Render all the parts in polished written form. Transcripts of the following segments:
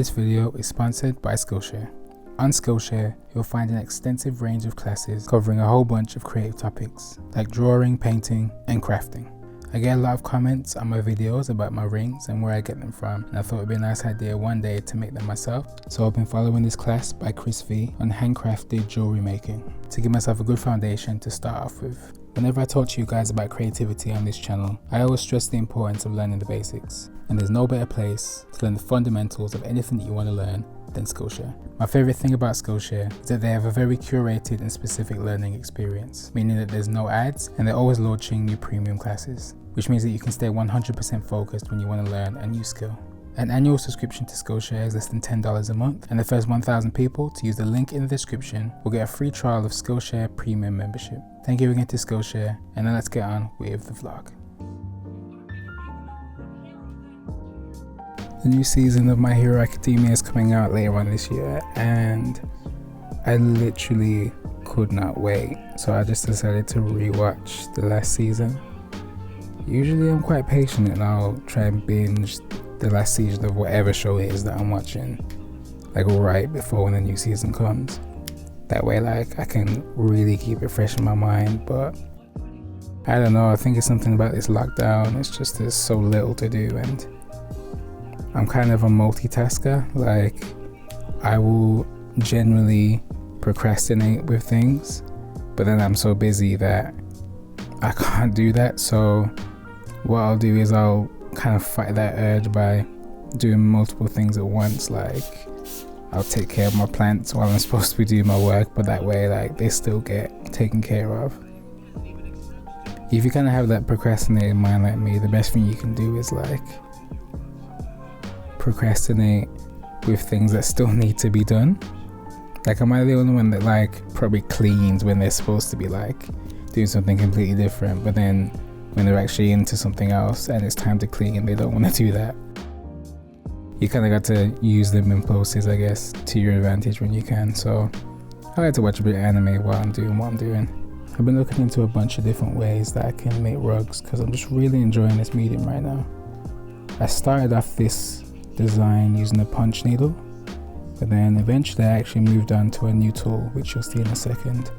This video is sponsored by Skillshare. On Skillshare, you'll find an extensive range of classes covering a whole bunch of creative topics like drawing, painting, and crafting. I get a lot of comments on my videos about my rings and where I get them from, and I thought it would be a nice idea one day to make them myself. So I've been following this class by Chris V on handcrafted jewelry making to give myself a good foundation to start off with. Whenever I talk to you guys about creativity on this channel, I always stress the importance of learning the basics, and there's no better place to learn the fundamentals of anything that you want to learn than Skillshare. My favorite thing about Skillshare is that they have a very curated and specific learning experience, meaning that there's no ads and they're always launching new premium classes, which means that you can stay 100% focused when you want to learn a new skill. An annual subscription to Skillshare is less than $10 a month, and the first 1,000 people to use the link in the description will get a free trial of Skillshare Premium membership. Thank you again to Skillshare, and now let's get on with the vlog. The new season of My Hero Academia is coming out later on this year, and I literally could not wait, so I just decided to rewatch the last season. Usually I'm quite patient and I'll try and binge the last season of whatever show it is that I'm watching, like right before when the new season comes. That way, like, I can really keep it fresh in my mind. But I don't know, I think it's something about this lockdown. It's just there's so little to do, and I'm kind of a multitasker. Like, I will generally procrastinate with things, but then I'm so busy that I can't do that. So what I'll do is I'll kind of fight that urge by doing multiple things at once. Like, I'll take care of my plants while I'm supposed to be doing my work, but that way, like, they still get taken care of. If you kind of have that procrastinating mind like me, the best thing you can do is like procrastinate with things that still need to be done. Like, am I the only one that like probably cleans when they're supposed to be like doing something completely different, but then when they're actually into something else and it's time to clean, they don't want to do that? You kind of got to use them impulses, I guess, to your advantage when you can. So I like to watch a bit of anime while I'm doing what I'm doing. I've been looking into a bunch of different ways that I can make rugs because I'm just really enjoying this medium right now. I started off this design using a punch needle, but then eventually I actually moved on to a new tool, which you'll see in a second.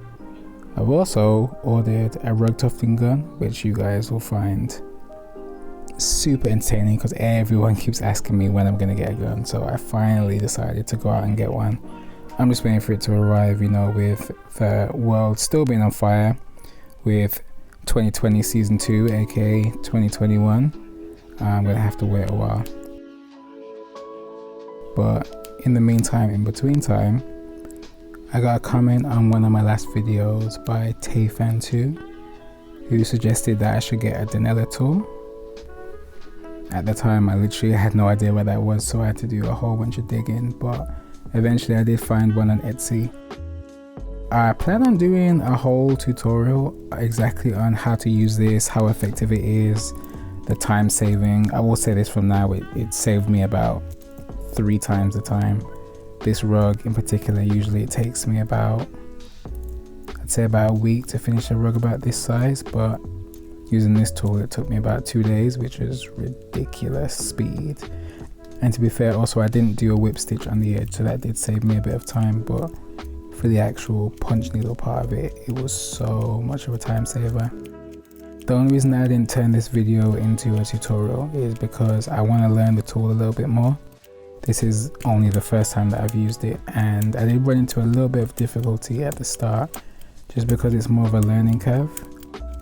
I've also ordered a rug tufting gun, which you guys will find super entertaining because everyone keeps asking me when I'm gonna get a gun. So I finally decided to go out and get one. I'm just waiting for it to arrive, you know, with the world still being on fire with 2020 season 2, aka 2021. I'm gonna have to wait a while. But in the meantime, in between time, I got a comment on one of my last videos by Tayfan2, who suggested that I should get a Danella tool. At the time, I literally had no idea what that was, so I had to do a whole bunch of digging, but eventually I did find one on Etsy. I plan on doing a whole tutorial exactly on how to use this, how effective it is, the time saving. I will say this from now, it saved me about 3 times the time. This rug in particular, usually it takes me about, I'd say about a week to finish a rug about this size, but using this tool it took me about 2 days, which is ridiculous speed. And to be fair, also I didn't do a whip stitch on the edge, so that did save me a bit of time, but for the actual punch needle part of it, it was so much of a time saver. The only reason I didn't turn this video into a tutorial is because I want to learn the tool a little bit more. This is only the first time that I've used it, and I did run into a little bit of difficulty at the start just because it's more of a learning curve.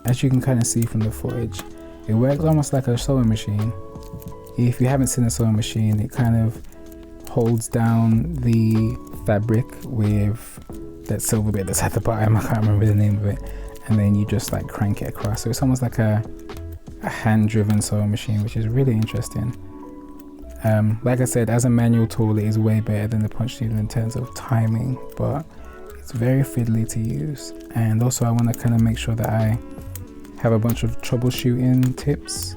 As you can kind of see from the footage, it works almost like a sewing machine. If you haven't seen a sewing machine, it kind of holds down the fabric with that silver bit that's at the bottom, I can't remember the name of it, and then you just like crank it across. So it's almost like a hand-driven sewing machine, which is really interesting. Like I said, as a manual tool, it is way better than the punch needle in terms of timing, but it's very fiddly to use. And also I want to kind of make sure that I have a bunch of troubleshooting tips.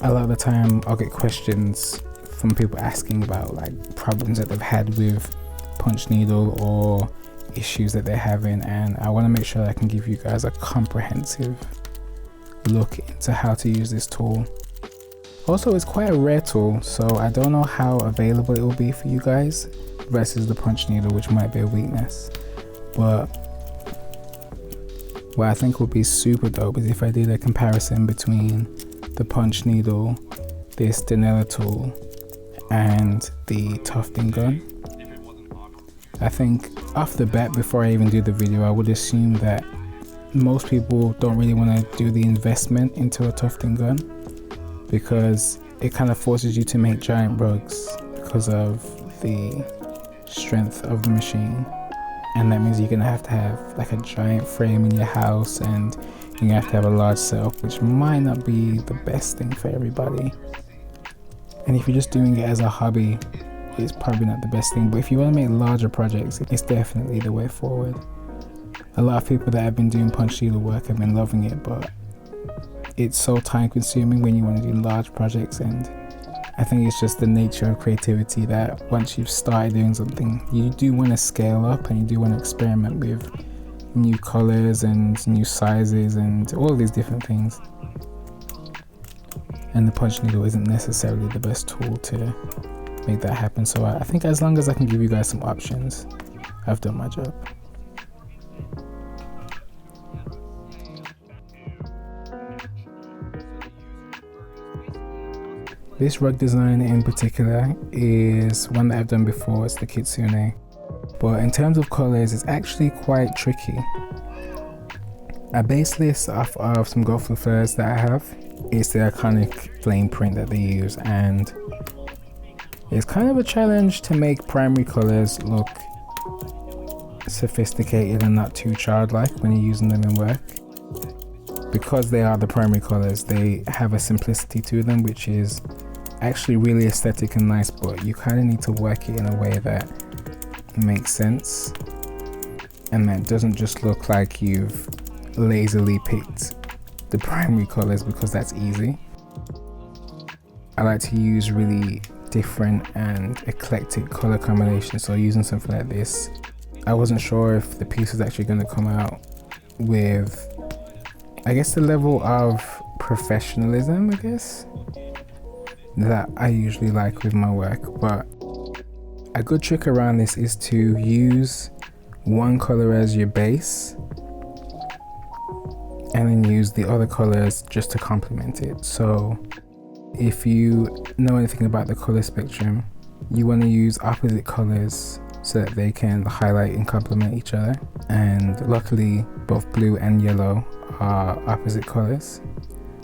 A lot of the time I'll get questions from people asking about like problems that they've had with punch needle or issues that they're having, and I want to make sure that I can give you guys a comprehensive look into how to use this tool. Also, it's quite a rare tool, so I don't know how available it will be for you guys versus the punch needle, which might be a weakness. But what I think would be super dope is if I did a comparison between the punch needle, this Denella tool, and the tufting gun. I think off the bat, before I even do the video, I would assume that most people don't really want to do the investment into a tufting gun because it kind of forces you to make giant rugs because of the strength of the machine, and that means you're gonna have to have like a giant frame in your house, and you're gonna have to have a large setup, which might not be the best thing for everybody. And if you're just doing it as a hobby, it's probably not the best thing. But if you want to make larger projects, it's definitely the way forward. A lot of people that have been doing punch needle work have been loving it, but it's so time consuming when you want to do large projects, and I think it's just the nature of creativity that once you've started doing something, you do want to scale up and you do want to experiment with new colors and new sizes and all of these different things. And the punch needle isn't necessarily the best tool to make that happen. So I think as long as I can give you guys some options, I've done my job. This rug design in particular is one that I've done before. It's the Kitsune, but in terms of colors, it's actually quite tricky. I based this off of some Go furs that I have. It's the iconic flame print that they use, and it's kind of a challenge to make primary colors look sophisticated and not too childlike when you're using them in work. Because they are the primary colors, they have a simplicity to them which is actually really aesthetic and nice, but you kind of need to work it in a way that makes sense and that doesn't just look like you've lazily picked the primary colors, because that's easy. I like to use really different and eclectic color combinations, so using something like this, I wasn't sure if the piece was actually going to come out with, I guess, the level of professionalism, I guess, that I usually like with my work. But a good trick around this is to use one color as your base and then use the other colors just to complement it. So if you know anything about the color spectrum, you want to use opposite colors so that they can highlight and complement each other. And luckily both blue and yellow are opposite colors.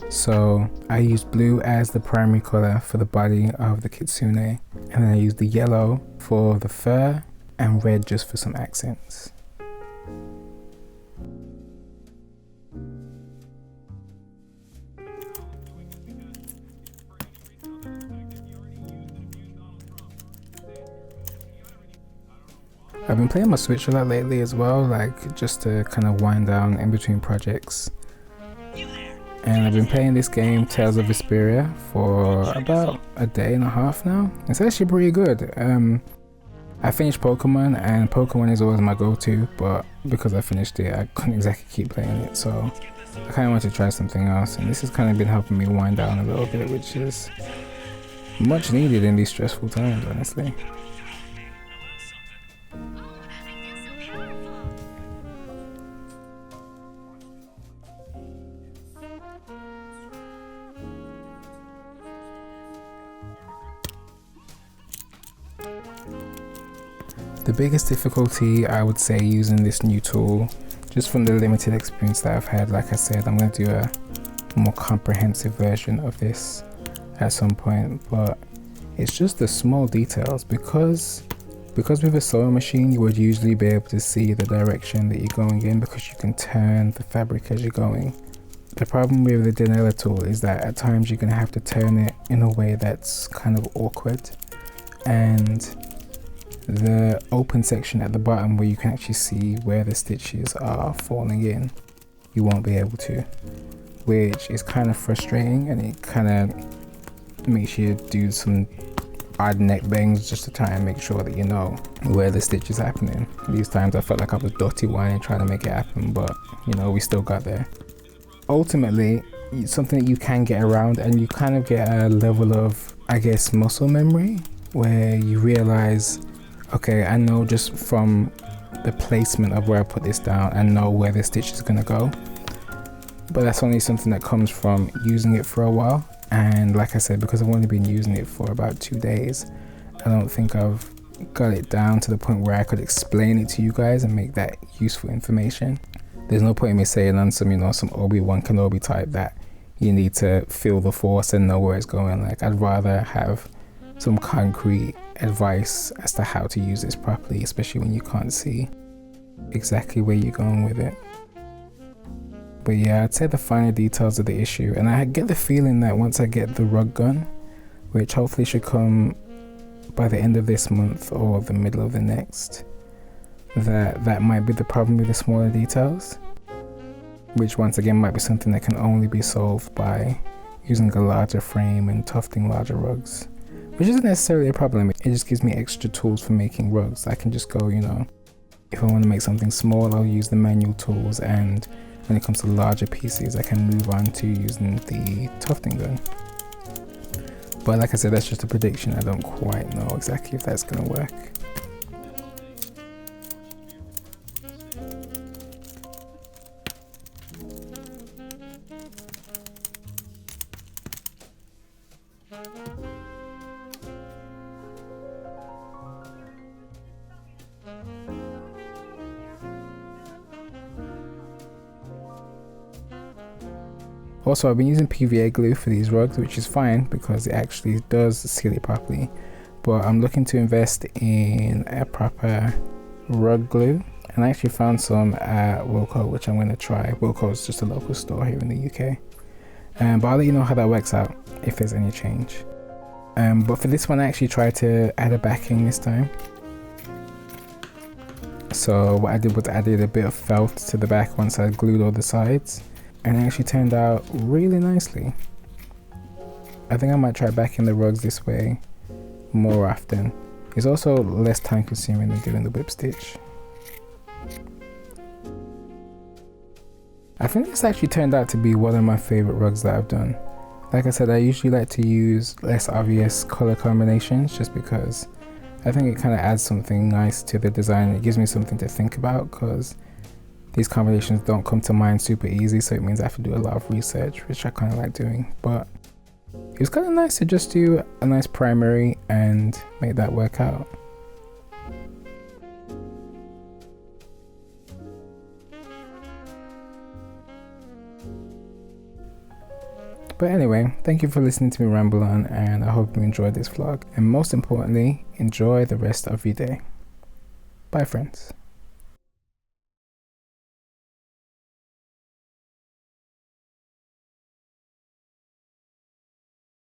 So I use blue as the primary color for the body of the Kitsune, and then I use the yellow for the fur and red just for some accents. I've been playing my Switch a lot lately as well, like just to kind of wind down in between projects. And I've been playing this game, Tales of Vesperia, for about a day and a half now. It's actually pretty good. I finished Pokemon, and Pokemon is always my go-to, but because I finished it, I couldn't exactly keep playing it, so I kind of wanted to try something else, and this has kind of been helping me wind down a little bit, which is much needed in these stressful times, honestly. The biggest difficulty I would say using this new tool, just from the limited experience that I've had, like I said, I'm going to do a more comprehensive version of this at some point, but it's just the small details. Because with a sewing machine you would usually be able to see the direction that you're going in because you can turn the fabric as you're going. The problem with the Denella tool is that at times you're going to have to turn it in a way that's kind of awkward, and the open section at the bottom where you can actually see where the stitches are falling in, you won't be able to, which is kind of frustrating, and it kind of makes you do some odd neck bangs just to try and make sure that you know where the stitch is happening. These times I felt like I was dirty whining trying to make it happen, but you know, we still got there. Ultimately, something that you can get around, and you kind of get a level of, I guess, muscle memory, where you realize, okay, I know just from the placement of where I put this down, I know where the stitch is going to go. But that's only something that comes from using it for a while. And like I said, because I've only been using it for about 2 days, I don't think I've got it down to the point where I could explain it to you guys and make that useful information. There's no point in me saying on some, some Obi-Wan Kenobi type that you need to feel the force and know where it's going. Like, I'd rather have some concrete advice as to how to use this properly, especially when you can't see exactly where you're going with it. But yeah, I'd say the finer details of the issue, and I get the feeling that once I get the rug gun, which hopefully should come by the end of this month or the middle of the next, that might be the problem with the smaller details, which once again might be something that can only be solved by using a larger frame and tufting larger rugs, which isn't necessarily a problem. It just gives me extra tools for making rugs. I can just go, if I want to make something small, I'll use the manual tools, and when it comes to larger pieces, I can move on to using the tufting gun. But like I said, that's just a prediction. I don't quite know exactly if that's going to work. Also, I've been using PVA glue for these rugs, which is fine because it actually does seal it properly. But I'm looking to invest in a proper rug glue, and I actually found some at Wilko, which I'm going to try. Wilko is just a local store here in the UK. But I'll let you know how that works out, if there's any change. But for this one, I actually tried to add a backing this time. So what I did was added a bit of felt to the back once I glued all the sides, and it actually turned out really nicely. I think I might try backing the rugs this way more often. It's also less time consuming than doing the whip stitch. I think this actually turned out to be one of my favorite rugs that I've done. Like I said, I usually like to use less obvious color combinations just because I think it kind of adds something nice to the design. It gives me something to think about because these combinations don't come to mind super easy, so it means I have to do a lot of research, which I kind of like doing. But it was kind of nice to just do a nice primary and make that work out. But anyway, thank you for listening to me ramble on, and I hope you enjoyed this vlog. And most importantly, enjoy the rest of your day. Bye friends.